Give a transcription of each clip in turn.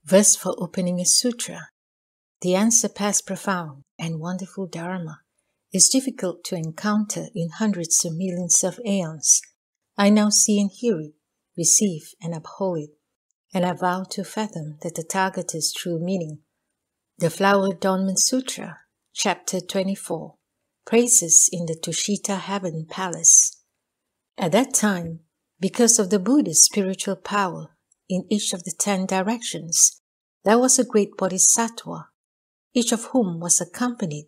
Verse for opening a sutra. The unsurpassed profound and wonderful Dharma is difficult to encounter in hundreds of millions of aeons. I now see and hear it, receive and uphold it, and I vow to fathom the Tathagata's true meaning. The Flower Adornment Sutra, Chapter 24, Praises in the Tushita Heaven Palace. At that time, because of the Buddha's spiritual power in each of the 10 directions, there was a great bodhisattva, each of whom was accompanied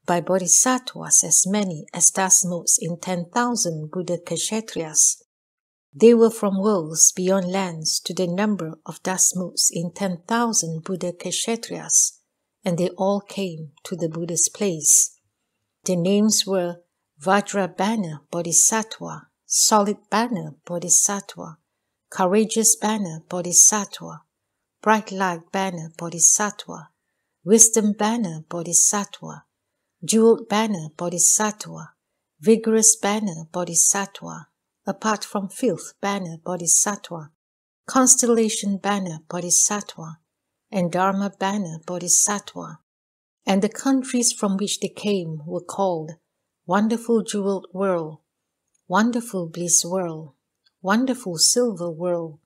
by bodhisattvas as many as dasmotes in 10,000 Buddha Kshetriyas. They were from worlds beyond lands to the number of dasmotes in 10,000 Buddha Kshetriyas, and they all came to the Buddha's place. Their names were Vajrabana Bodhisattva, Solid Banner Bodhisattva, Courageous Banner Bodhisattva, Bright Light Banner Bodhisattva, Wisdom Banner Bodhisattva, Jeweled Banner Bodhisattva, Vigorous Banner Bodhisattva, Apart from Filth Banner Bodhisattva, Constellation Banner Bodhisattva, and Dharma Banner Bodhisattva. And the countries from which they came were called Wonderful Jeweled World, Wonderful Bliss World, Wonderful Silver World,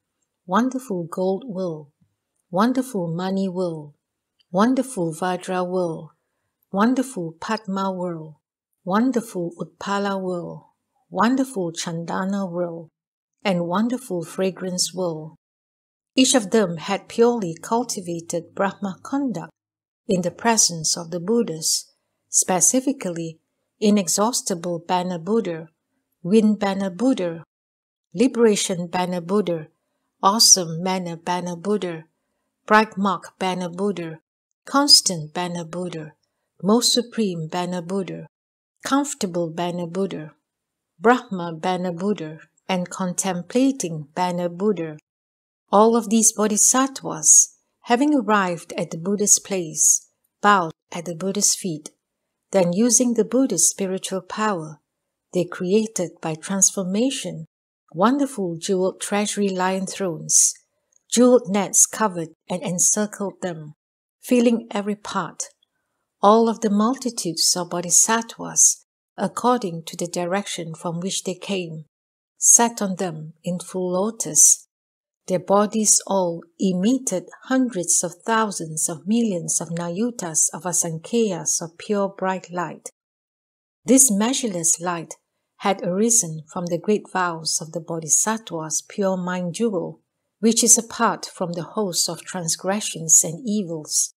Wonderful Gold World, Wonderful Money World, Wonderful Vajra World, Wonderful Padma World, Wonderful Utpala World, Wonderful Chandana World, and Wonderful Fragrance World. Each of them had purely cultivated Brahma conduct in the presence of the Buddhas, specifically Inexhaustible Banner Buddha, Wind Banner Buddha, Liberation Banner Buddha, Awesome Manner Banner Buddha, Bright Mark Banner Buddha, Constant Banner Buddha, Most Supreme Banner Buddha, Comfortable Banner Buddha, Brahma Banner Buddha, and Contemplating Banner Buddha. All of these bodhisattvas, having arrived at the Buddha's place, bowed at the Buddha's feet. Then using the Buddha's spiritual power, they created by transformation wonderful jeweled treasury lion thrones. Jeweled nets covered and encircled them, filling every part. All of the multitudes of bodhisattvas, according to the direction from which they came, sat on them in full lotus. Their bodies all emitted hundreds of thousands of millions of nayutas of asankheyas of pure bright light. This measureless light had arisen from the great vows of the bodhisattva's pure mind jewel, which is apart from the host of transgressions and evils.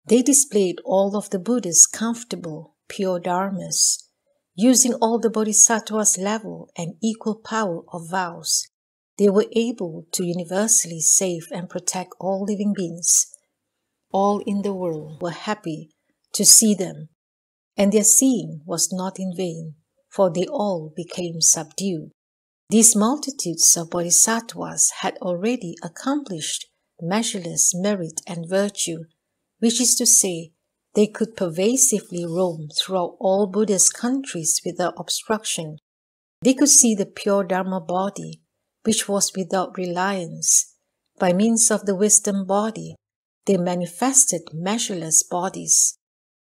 They displayed all of the Buddha's comfortable, pure dharmas, using all the bodhisattva's level and equal power of vows. They were able to universally save and protect all living beings. All in the world were happy to see them, and their seeing was not in vain, for they all became subdued. These multitudes of bodhisattvas had already accomplished measureless merit and virtue, which is to say, they could pervasively roam throughout all Buddha's countries without obstruction. They could see the pure Dharma body, which was without reliance. By means of the wisdom body, they manifested measureless bodies.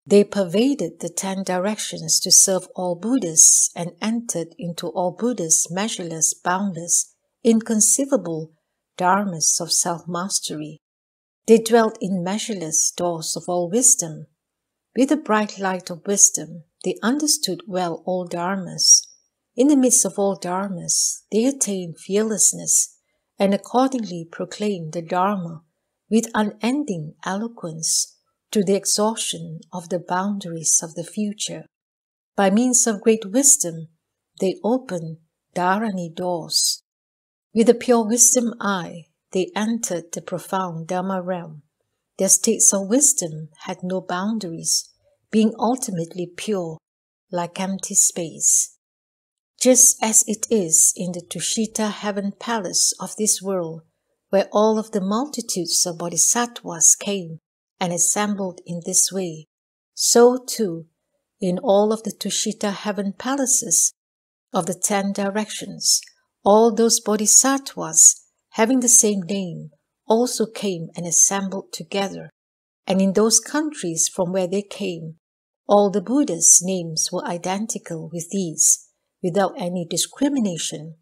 They pervaded the 10 directions to serve all Buddhas and entered into all Buddhas' measureless, boundless, inconceivable dharmas of self-mastery. They dwelt in measureless doors of all wisdom. With the bright light of wisdom, they understood well all dharmas. In the midst of all dharmas, they attained fearlessness and accordingly proclaimed the dharma with unending eloquence to the exhaustion of the boundaries of the future. By means of great wisdom, they opened dharani doors. With a pure wisdom eye, they entered the profound Dharma realm. Their states of wisdom had no boundaries, being ultimately pure, like empty space. Just as it is in the Tushita heaven palace of this world, where all of the multitudes of bodhisattvas came and assembled in this way, so too, in all of the Tushita heaven palaces of the 10 directions, all those bodhisattvas having the same name also came and assembled together, and in those countries from where they came, all the Buddha's names were identical with these, without any discrimination.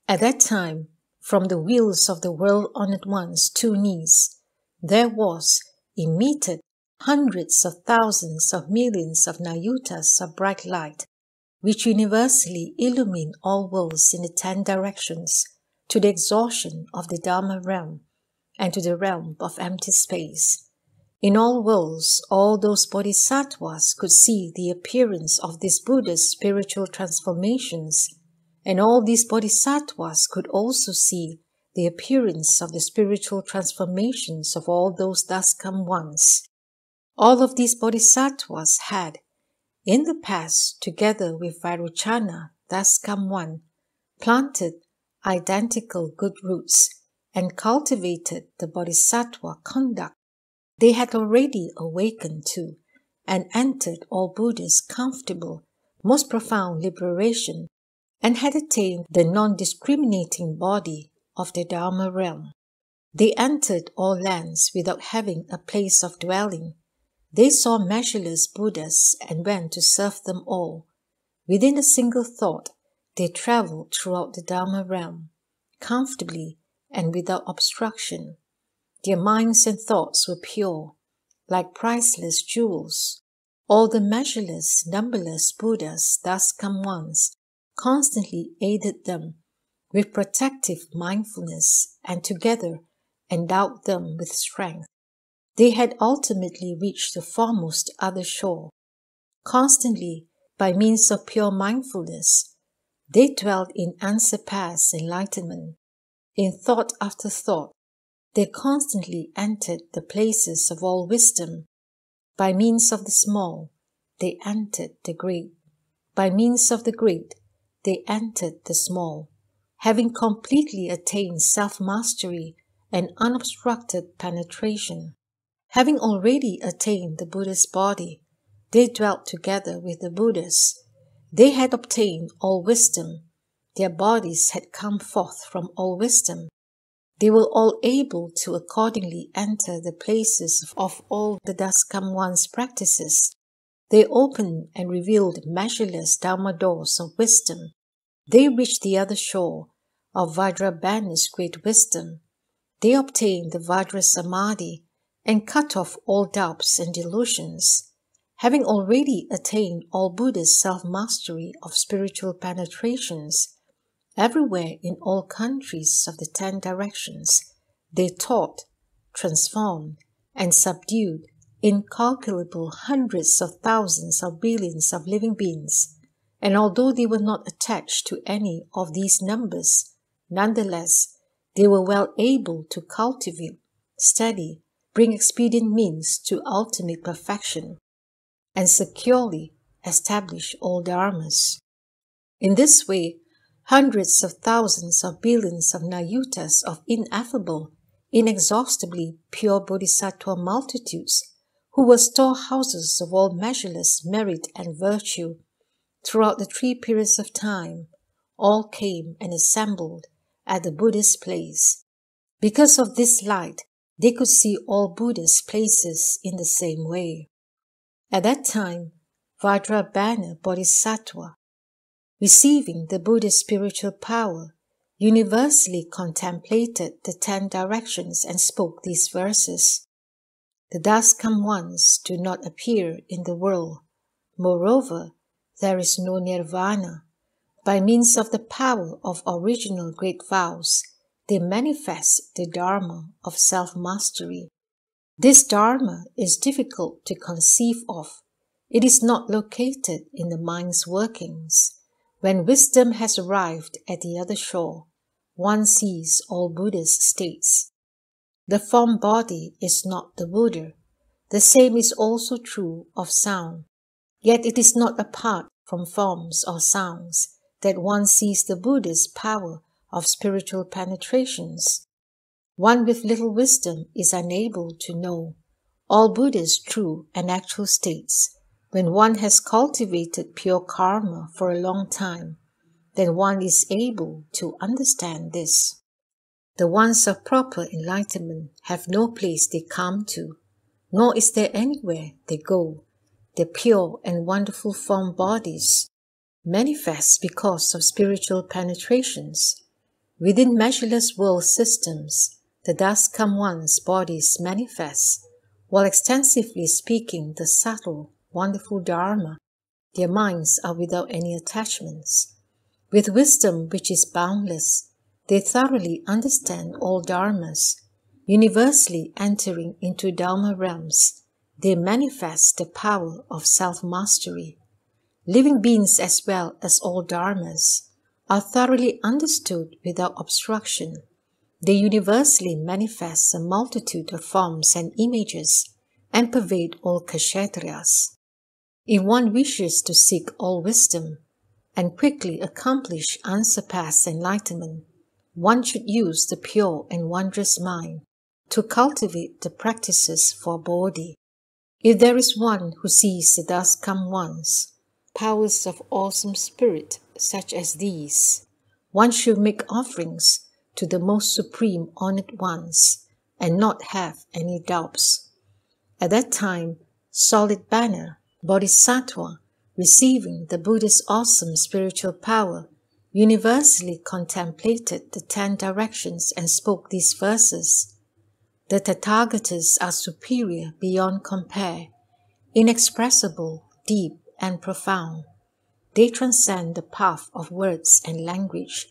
At that time, from the wheels of the world-honored one's two knees, there was emitted hundreds of thousands of millions of nayutas of bright light, which universally illumine all worlds in the 10 directions, to the exhaustion of the Dharma realm, and to the realm of empty space. In all worlds, all those bodhisattvas could see the appearance of these Buddha's spiritual transformations, and all these bodhisattvas could also see the appearance of the spiritual transformations of all those thus come ones. All of these bodhisattvas had, in the past, together with Vairochana, thus come one, planted identical good roots and cultivated the bodhisattva conduct. They had already awakened to and entered all Buddha's comfortable, most profound liberation, and had attained the non-discriminating body of the Dharma realm. They entered all lands without having a place of dwelling. They saw measureless Buddhas and went to serve them all. Within a single thought, they traveled throughout the Dharma realm, comfortably and without obstruction. Their minds and thoughts were pure, like priceless jewels. All the measureless, numberless Buddhas thus come ones constantly aided them with protective mindfulness and together endowed them with strength. They had ultimately reached the foremost other shore. Constantly, by means of pure mindfulness, they dwelt in unsurpassed enlightenment. In thought after thought, they constantly entered the places of all wisdom. By means of the small, they entered the great. By means of the great, they entered the small, having completely attained self-mastery and unobstructed penetration. Having already attained the Buddha's body, they dwelt together with the Buddhas. They had obtained all wisdom. Their bodies had come forth from all wisdom. They were all able to accordingly enter the places of all the thus come one's practices. They opened and revealed measureless Dharma doors of wisdom. They reached the other shore of Vajrabhana's great wisdom. They obtained the Vajra Samadhi and cut off all doubts and delusions. Having already attained all Buddha's self-mastery of spiritual penetrations, everywhere in all countries of the 10 directions, they taught, transformed, and subdued incalculable hundreds of thousands of billions of living beings, and although they were not attached to any of these numbers, nonetheless, they were well able to cultivate, study, bring expedient means to ultimate perfection, and securely establish all dharmas. In this way, hundreds of thousands of billions of nayutas of ineffable, inexhaustibly pure bodhisattva multitudes, who were storehouses of all measureless merit and virtue, throughout the 3 periods of time, all came and assembled at the Buddha's place. Because of this light, they could see all Buddha's places in the same way. At that time, Vajrabhana Bodhisattva, receiving the Buddha's spiritual power, universally contemplated the 10 directions and spoke these verses. The thus come ones do not appear in the world. Moreover, there is no nirvana. By means of the power of original great vows, they manifest the Dharma of self-mastery. This Dharma is difficult to conceive of. It is not located in the mind's workings. When wisdom has arrived at the other shore, one sees all Buddha's states. The form body is not the Buddha. The same is also true of sound. Yet it is not apart from forms or sounds that one sees the Buddha's power of spiritual penetrations. One with little wisdom is unable to know all Buddha's true and actual states. When one has cultivated pure karma for a long time, then one is able to understand this. The ones of proper enlightenment have no place they come to, nor is there anywhere they go. Their pure and wonderful form bodies manifest because of spiritual penetrations. Within measureless world systems, the thus come ones bodies manifest, while extensively speaking the subtle, wonderful Dharma. Their minds are without any attachments. With wisdom which is boundless, they thoroughly understand all dharmas. Universally entering into Dharma realms, they manifest the power of self-mastery. Living beings as well as all dharmas are thoroughly understood without obstruction. They universally manifest a multitude of forms and images and pervade all kshatriyas. If one wishes to seek all wisdom and quickly accomplish unsurpassed enlightenment, one should use the pure and wondrous mind to cultivate the practices for Bodhi. If there is one who sees the thus come ones, powers of awesome spirit such as these, one should make offerings to the most supreme honored ones and not have any doubts. At that time, solid banner, Bodhisattva, receiving the Buddha's awesome spiritual power, universally contemplated the 10 directions and spoke these verses. The Tathagatas are superior beyond compare, inexpressible, deep, and profound. They transcend the path of words and language,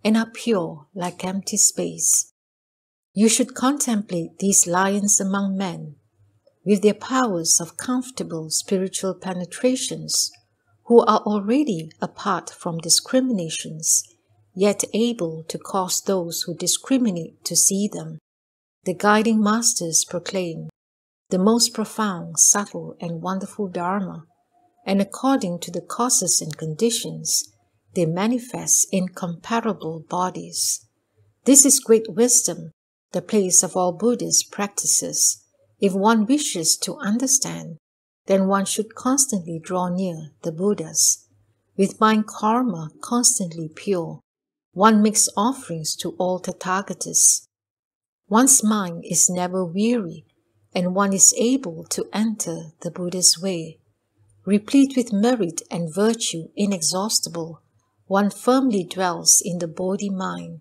and are pure like empty space. You should contemplate these lions among men, with their powers of comfortable spiritual penetrations, who are already apart from discriminations, yet able to cause those who discriminate to see them. The guiding masters proclaim the most profound, subtle, and wonderful Dharma, and according to the causes and conditions, they manifest incomparable bodies. This is great wisdom, the place of all Buddhist practices. If one wishes to understand, then one should constantly draw near the Buddhas. With mind karma constantly pure, one makes offerings to all Tathagatas. One's mind is never weary, and one is able to enter the Buddha's way. Replete with merit and virtue inexhaustible, one firmly dwells in the Bodhi mind.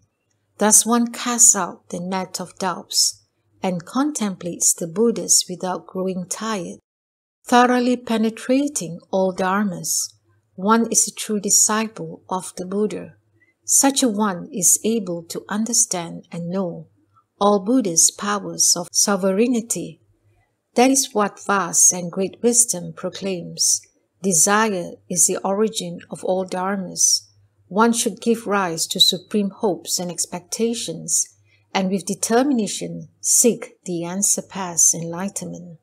Thus one casts out the net of doubts and contemplates the Buddhas without growing tired. Thoroughly penetrating all dharmas, one is a true disciple of the Buddha. Such a one is able to understand and know all Buddha's powers of sovereignty. That is what vast and great wisdom proclaims. Desire is the origin of all dharmas. One should give rise to supreme hopes and expectations, and with determination seek the unsurpassed enlightenment.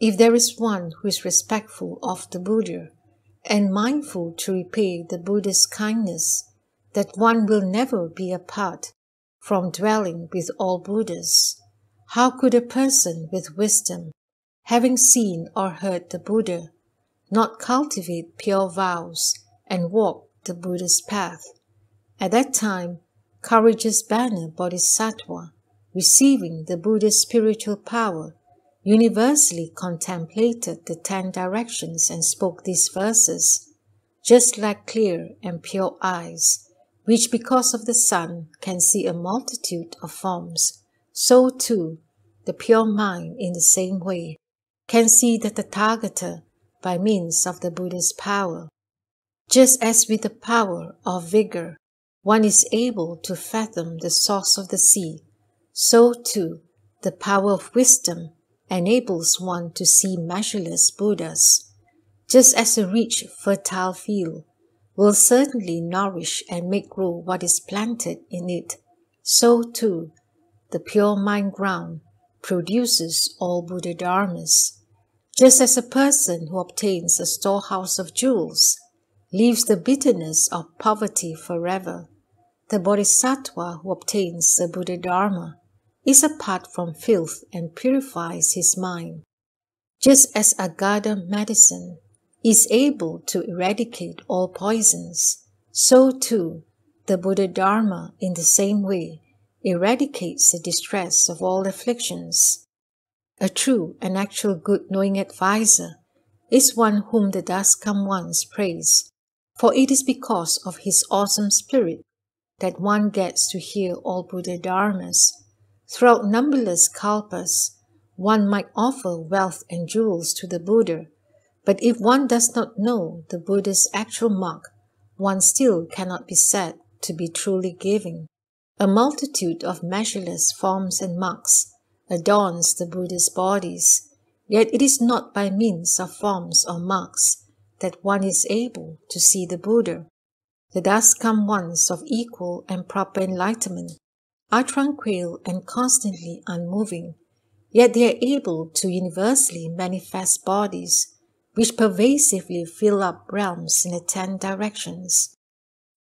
If there is one who is respectful of the Buddha and mindful to repay the Buddha's kindness, that one will never be apart from dwelling with all Buddhas. How could a person with wisdom, having seen or heard the Buddha, not cultivate pure vows and walk the Buddha's path? At that time, courageous banner Bodhisattva, receiving the Buddha's spiritual power, universally contemplated the 10 directions and spoke these verses. Just like clear and pure eyes, which because of the sun can see a multitude of forms, so too the pure mind in the same way can see the Tathagata by means of the Buddha's power. Just as with the power of vigor one is able to fathom the source of the sea, so too the power of wisdom enables one to see measureless Buddhas. Just as a rich, fertile field will certainly nourish and make grow what is planted in it, so too the pure mind ground produces all Buddha dharmas. Just as a person who obtains a storehouse of jewels leaves the bitterness of poverty forever, the Bodhisattva who obtains the Buddha Dharma is apart from filth and purifies his mind. Just as Agada medicine is able to eradicate all poisons, so too the Buddha Dharma in the same way eradicates the distress of all afflictions. A true and actual good knowing adviser is one whom the dust come ones praise, for it is because of his awesome spirit that one gets to hear all Buddha dharmas. Throughout numberless kalpas, one might offer wealth and jewels to the Buddha, but if one does not know the Buddha's actual mark, one still cannot be said to be truly giving. A multitude of measureless forms and marks adorns the Buddha's bodies, yet it is not by means of forms or marks that one is able to see the Buddha. The dust come ones of equal and proper enlightenment are tranquil and constantly unmoving, yet they are able to universally manifest bodies which pervasively fill up realms in the 10 directions.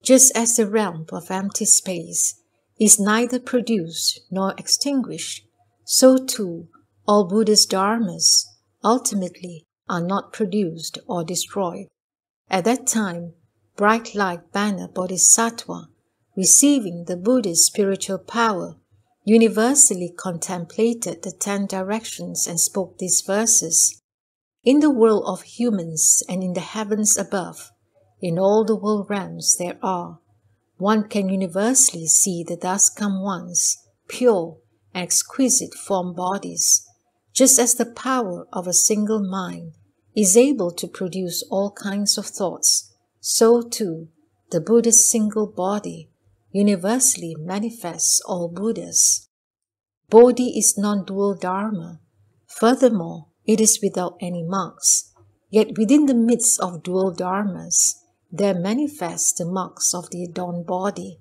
Just as the realm of empty space is neither produced nor extinguished, so too all Buddha's dharmas ultimately are not produced or destroyed. At that time, bright light banner Bodhisattva, receiving the Buddha's spiritual power, universally contemplated the 10 directions and spoke these verses. In the world of humans and in the heavens above, in all the world realms there are, one can universally see the dust come ones, pure and exquisite form bodies, just as the power of a single mind is able to produce all kinds of thoughts, so too the Buddha's single body universally manifests all Buddhas. Bodhi is non-dual dharma. Furthermore, it is without any marks, yet within the midst of dual dharmas, there manifest the marks of the adorned body.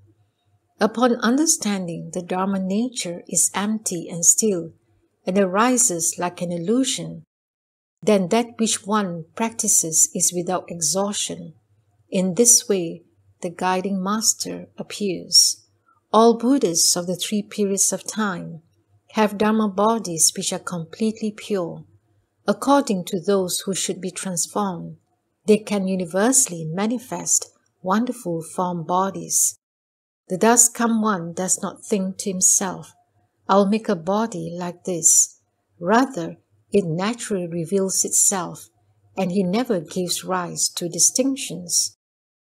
Upon understanding the dharma nature is empty and still, and arises like an illusion, then that which one practices is without exhaustion. In this way, the guiding master appears. All Buddhas of the 3 periods of time have dharma bodies which are completely pure. According to those who should be transformed, they can universally manifest wonderful form bodies. The dust come one does not think to himself, "I'll make a body like this." Rather, it naturally reveals itself, and he never gives rise to distinctions.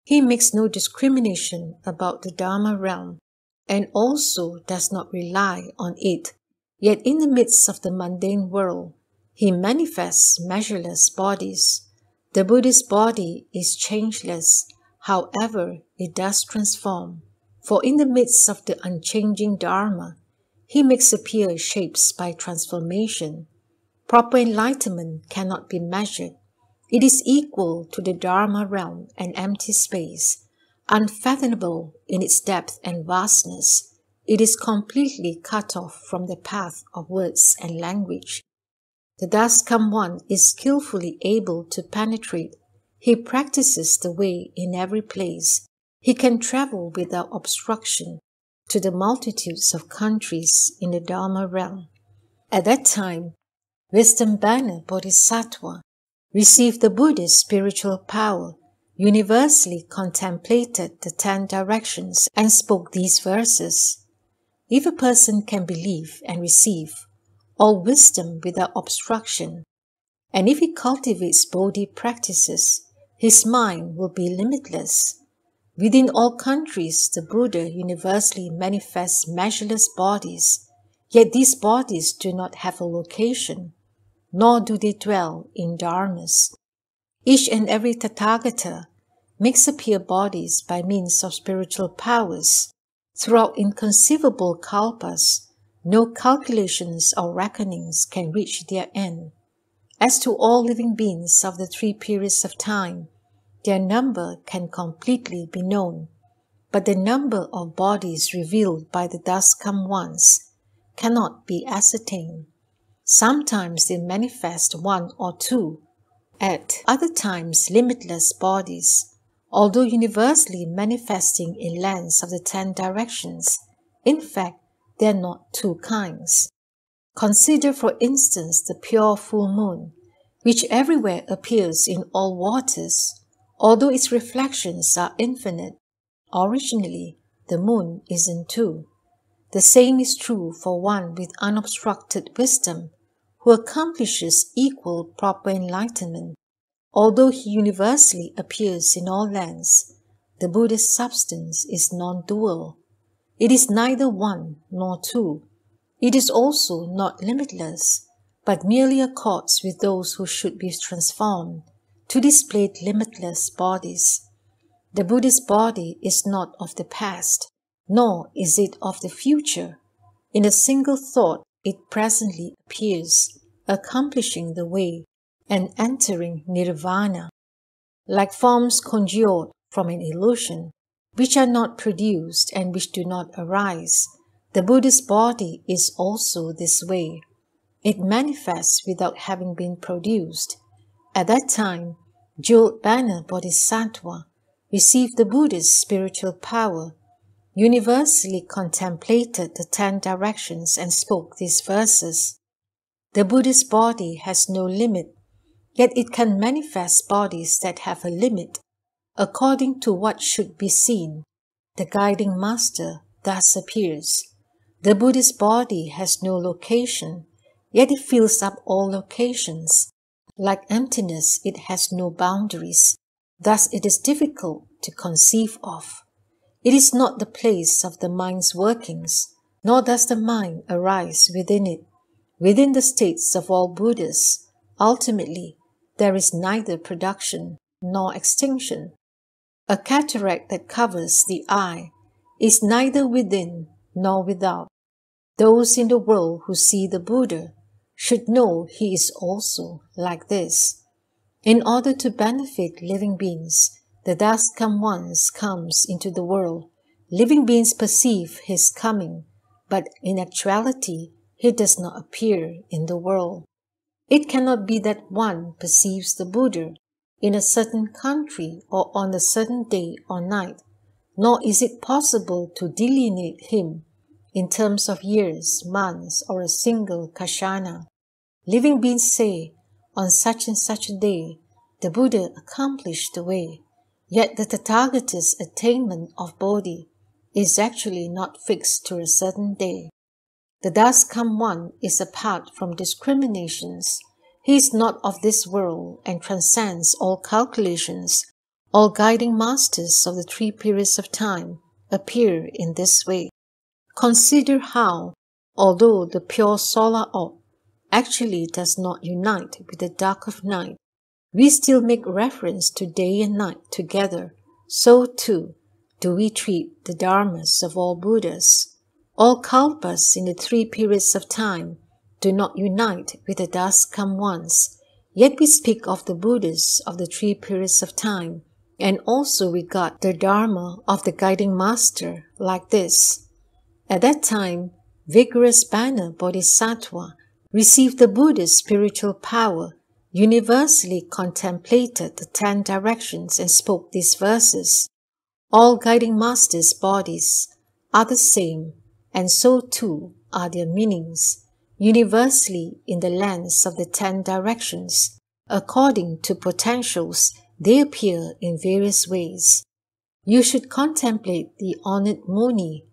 He makes no discrimination about the Dharma realm, and also does not rely on it. Yet in the midst of the mundane world, he manifests measureless bodies. The Buddhist body is changeless, however, it does transform. For in the midst of the unchanging Dharma, he makes appear shapes by transformation. Proper enlightenment cannot be measured. It is equal to the Dharma realm and empty space, unfathomable in its depth and vastness. It is completely cut off from the path of words and language. The dust come one is skillfully able to penetrate. He practices the way in every place. He can travel without obstruction to the multitudes of countries in the Dharma realm. At that time, Wisdom Banner Bodhisattva received the Buddha's spiritual power, universally contemplated the 10 directions, and spoke these verses. If a person can believe and receive all wisdom without obstruction, and if he cultivates Bodhi practices, his mind will be limitless. Within all countries, the Buddha universally manifests measureless bodies, yet these bodies do not have a location, nor do they dwell in dharmas. Each and every Tathagata makes appear bodies by means of spiritual powers. Throughout inconceivable kalpas, no calculations or reckonings can reach their end. As to all living beings of the 3 periods of time, their number can completely be known, but the number of bodies revealed by the dust come ones cannot be ascertained. Sometimes they manifest 1 or 2, at other times limitless bodies, although universally manifesting in lands of the 10 directions. In fact, there are not 2 kinds. Consider, for instance, the pure full moon, which everywhere appears in all waters. Although its reflections are infinite, originally the moon isn't 2. The same is true for one with unobstructed wisdom, who accomplishes equal proper enlightenment. Although he universally appears in all lands, the Buddha's substance is non-dual. It is neither one nor two. It is also not limitless, but merely accords with those who should be transformed to display limitless bodies. The Buddhist body is not of the past, nor is it of the future. In a single thought it presently appears, accomplishing the way and entering nirvana. Like forms conjured from an illusion, which are not produced and which do not arise, the Buddhist body is also this way. It manifests without having been produced. At that time, Jewel Banner Bodhisattva received the Buddha's spiritual power, universally contemplated the 10 directions and spoke these verses. The Buddhist body has no limit, yet it can manifest bodies that have a limit, according to what should be seen. The guiding master thus appears. The Buddhist body has no location, yet it fills up all locations. Like emptiness, it has no boundaries. Thus it is difficult to conceive of. It is not the place of the mind's workings, nor does the mind arise within it. Within the states of all Buddhas, ultimately, there is neither production nor extinction. A cataract that covers the eye is neither within nor without. Those in the world who see the Buddha should know he is also like this. In order to benefit living beings, the thus come once comes into the world. Living beings perceive his coming, but in actuality he does not appear in the world. It cannot be that one perceives the Buddha in a certain country or on a certain day or night, nor is it possible to delineate him in terms of years, months, or a single kashana. Living beings say, on such and such a day, the Buddha accomplished the way, yet the Tathagata's attainment of Bodhi is actually not fixed to a certain day. The thus come one is apart from discriminations. He is not of this world and transcends all calculations. All guiding masters of the 3 periods of time appear in this way. Consider how, although the pure solar orb actually does not unite with the dark of night, we still make reference to day and night together. So too do we treat the dharmas of all Buddhas. All kalpas in the 3 periods of time do not unite with the thus come ones, yet we speak of the Buddhas of the 3 periods of time and also regard the dharma of the guiding master like this. At that time, vigorous Banner Bodhisattva received the Buddha's spiritual power, universally contemplated the 10 directions and spoke these verses. All guiding masters' bodies are the same, and so too are their meanings, universally in the lands of the 10 directions. According to potentials, they appear in various ways. You should contemplate the honored Muni.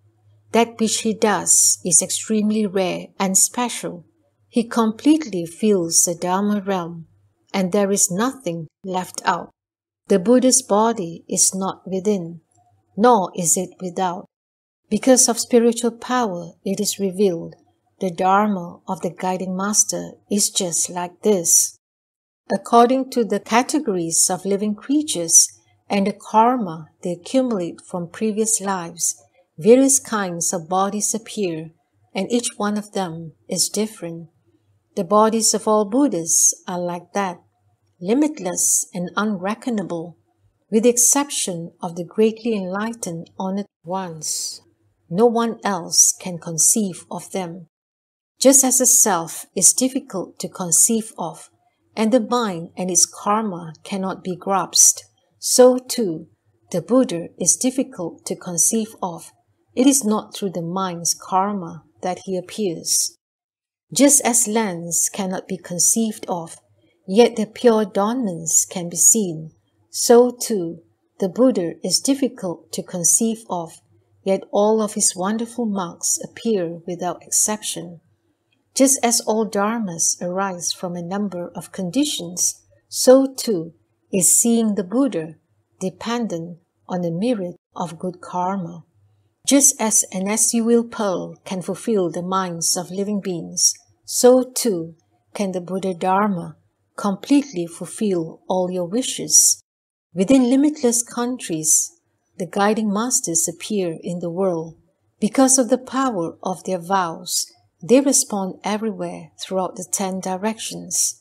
That which he does is extremely rare and special. He completely fills the Dharma realm, and there is nothing left out. The Buddha's body is not within, nor is it without. Because of spiritual power, it is revealed. The Dharma of the guiding master is just like this. According to the categories of living creatures and the karma they accumulate from previous lives, various kinds of bodies appear, and each one of them is different. The bodies of all Buddhas are like that, limitless and unreckonable, with the exception of the greatly enlightened honored ones. No one else can conceive of them. Just as the self is difficult to conceive of, and the mind and its karma cannot be grasped, so too the Buddha is difficult to conceive of. It is not through the mind's karma that he appears. Just as lands cannot be conceived of, yet their pure adornments can be seen, so too the Buddha is difficult to conceive of, yet all of his wonderful marks appear without exception. Just as all dharmas arise from a number of conditions, so too is seeing the Buddha dependent on a myriad of good karma. Just as an as-you-will pearl can fulfill the minds of living beings, so too can the Buddha Dharma completely fulfill all your wishes. Within limitless countries, the guiding masters appear in the world. Because of the power of their vows, they respond everywhere throughout the 10 directions.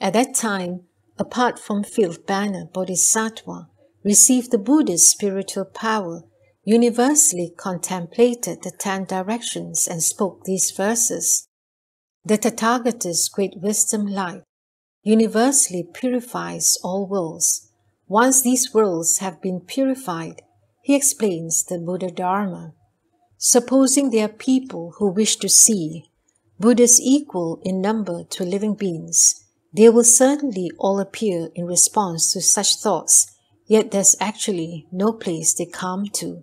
At that time, apart from fifth banner Bodhisattva, received the Buddha's spiritual power, universally contemplated the 10 directions and spoke these verses. The Tathagata's great wisdom light universally purifies all worlds. Once these worlds have been purified, he explains the Buddha Dharma. Supposing there are people who wish to see Buddhas equal in number to living beings, they will certainly all appear in response to such thoughts, yet there's actually no place they come to.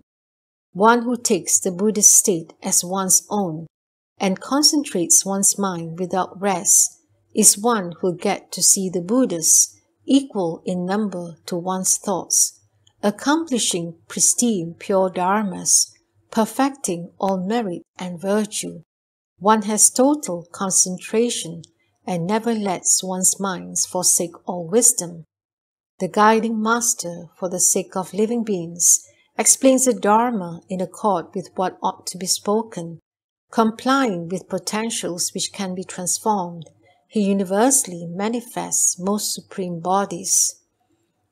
One who takes the Buddhist state as one's own and concentrates one's mind without rest is one who gets to see the Buddhas equal in number to one's thoughts, accomplishing pristine pure dharmas, perfecting all merit and virtue. One has total concentration and never lets one's mind forsake all wisdom. The guiding master, for the sake of living beings, explains the Dharma in accord with what ought to be spoken. Complying with potentials which can be transformed, he universally manifests most supreme bodies.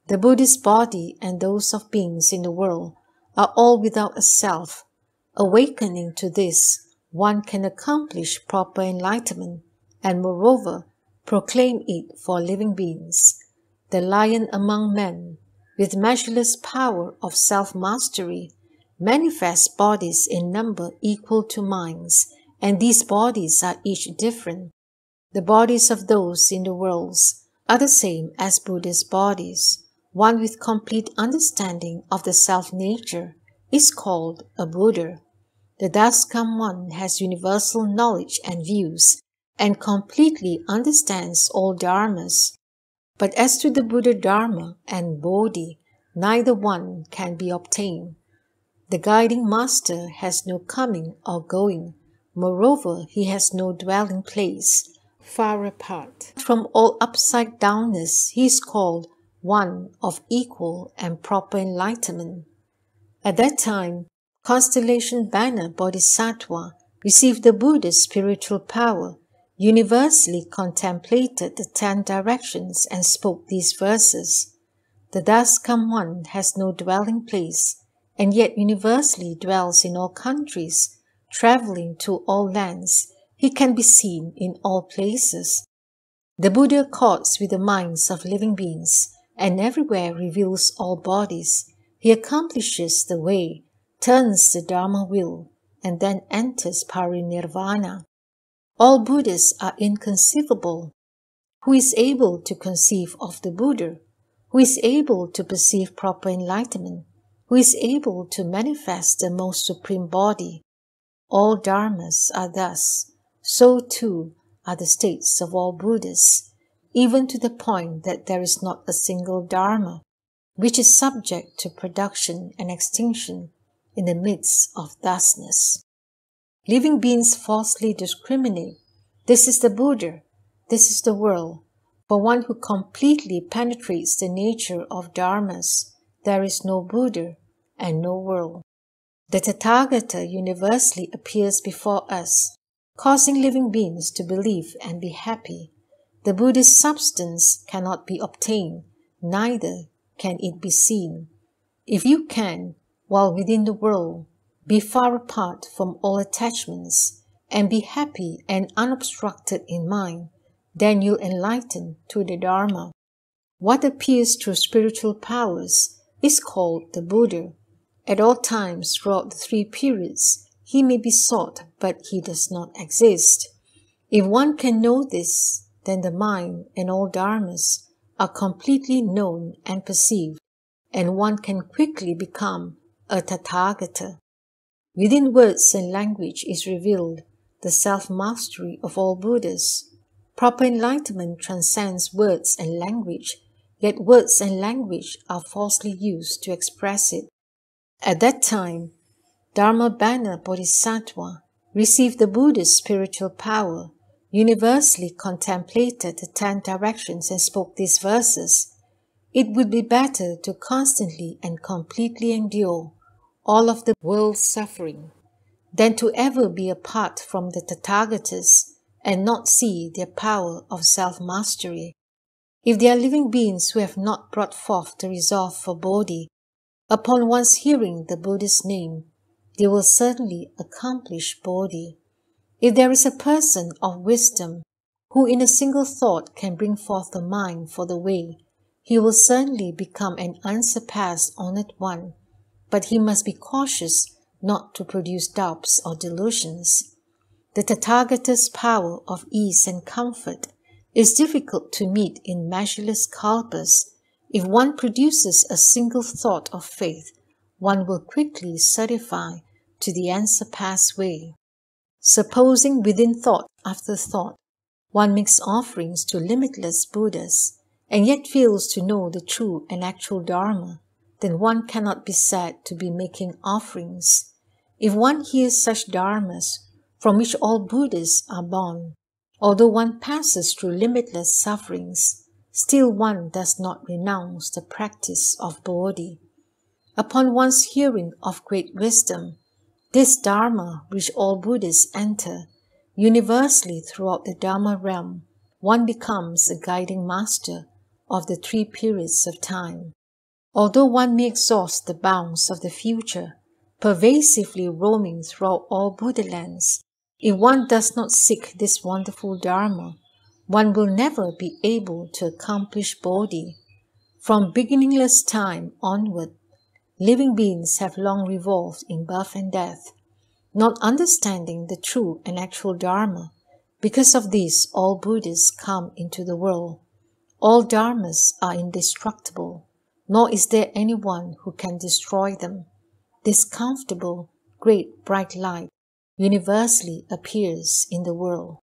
The Buddhist body and those of beings in the world are all without a self. Awakening to this, one can accomplish proper enlightenment and moreover proclaim it for living beings. The lion among men, with measureless power of self-mastery, manifests bodies in number equal to minds, and these bodies are each different. The bodies of those in the worlds are the same as Buddha's bodies. One with complete understanding of the self-nature is called a Buddha. The thus come one has universal knowledge and views, and completely understands all dharmas. But as to the Buddha Dharma and Bodhi, neither one can be obtained. The guiding master has no coming or going. Moreover, he has no dwelling place. Far apart from all upside downness, he is called one of equal and proper enlightenment. At that time, Constellation Banner Bodhisattva received the Buddha's spiritual power, universally contemplated the 10 directions and spoke these verses. The thus come one has no dwelling place, and yet universally dwells in all countries, traveling to all lands. He can be seen in all places. The Buddha accords with the minds of living beings, and everywhere reveals all bodies. He accomplishes the way, turns the Dharma wheel, and then enters parinirvana. All Buddhas are inconceivable. Who is able to conceive of the Buddha? Who is able to perceive proper enlightenment? Who is able to manifest the most supreme body? All dharmas are thus. So too are the states of all Buddhas, even to the point that there is not a single dharma which is subject to production and extinction in the midst of thusness. Living beings falsely discriminate. This is the Buddha, this is the world. For one who completely penetrates the nature of dharmas, there is no Buddha and no world. The Tathagata universally appears before us, causing living beings to believe and be happy. The Buddhist substance cannot be obtained, neither can it be seen. If you can, while within the world, be far apart from all attachments, and be happy and unobstructed in mind, then you'll enlighten to the Dharma. What appears through spiritual powers is called the Buddha. At all times throughout the 3 periods, he may be sought, but he does not exist. If one can know this, then the mind and all dharmas are completely known and perceived, and one can quickly become a Tathagata. Within words and language is revealed the self-mastery of all Buddhas. Proper enlightenment transcends words and language, yet words and language are falsely used to express it. At that time, Dharmabana Bodhisattva received the Buddha's spiritual power, universally contemplated the 10 directions and spoke these verses. It would be better to constantly and completely endure all of the world's suffering than to ever be apart from the Tathagatas and not see their power of self-mastery. If they are living beings who have not brought forth the resolve for Bodhi, upon once hearing the Buddha's name, they will certainly accomplish Bodhi. If there is a person of wisdom who in a single thought can bring forth the mind for the way, he will certainly become an unsurpassed honored one, but he must be cautious not to produce doubts or delusions. The Tathagata's power of ease and comfort is difficult to meet in measureless kalpas. If one produces a single thought of faith, one will quickly certify to the unsurpassed way. Supposing within thought after thought, one makes offerings to limitless Buddhas, and yet fails to know the true and actual Dharma, then one cannot be said to be making offerings. If one hears such Dharmas, from which all Buddhas are born, although one passes through limitless sufferings, still one does not renounce the practice of Bodhi. Upon one's hearing of great wisdom, this Dharma which all Buddhas enter, universally throughout the Dharma realm, one becomes a guiding master of the 3 periods of time. Although one may exhaust the bounds of the future, pervasively roaming throughout all Buddha lands, if one does not seek this wonderful Dharma, one will never be able to accomplish Bodhi. From beginningless time onward, living beings have long revolved in birth and death, not understanding the true and actual Dharma. Because of this, all Buddhas come into the world. All Dharmas are indestructible, nor is there anyone who can destroy them. This comfortable, great, bright light universally appears in the world.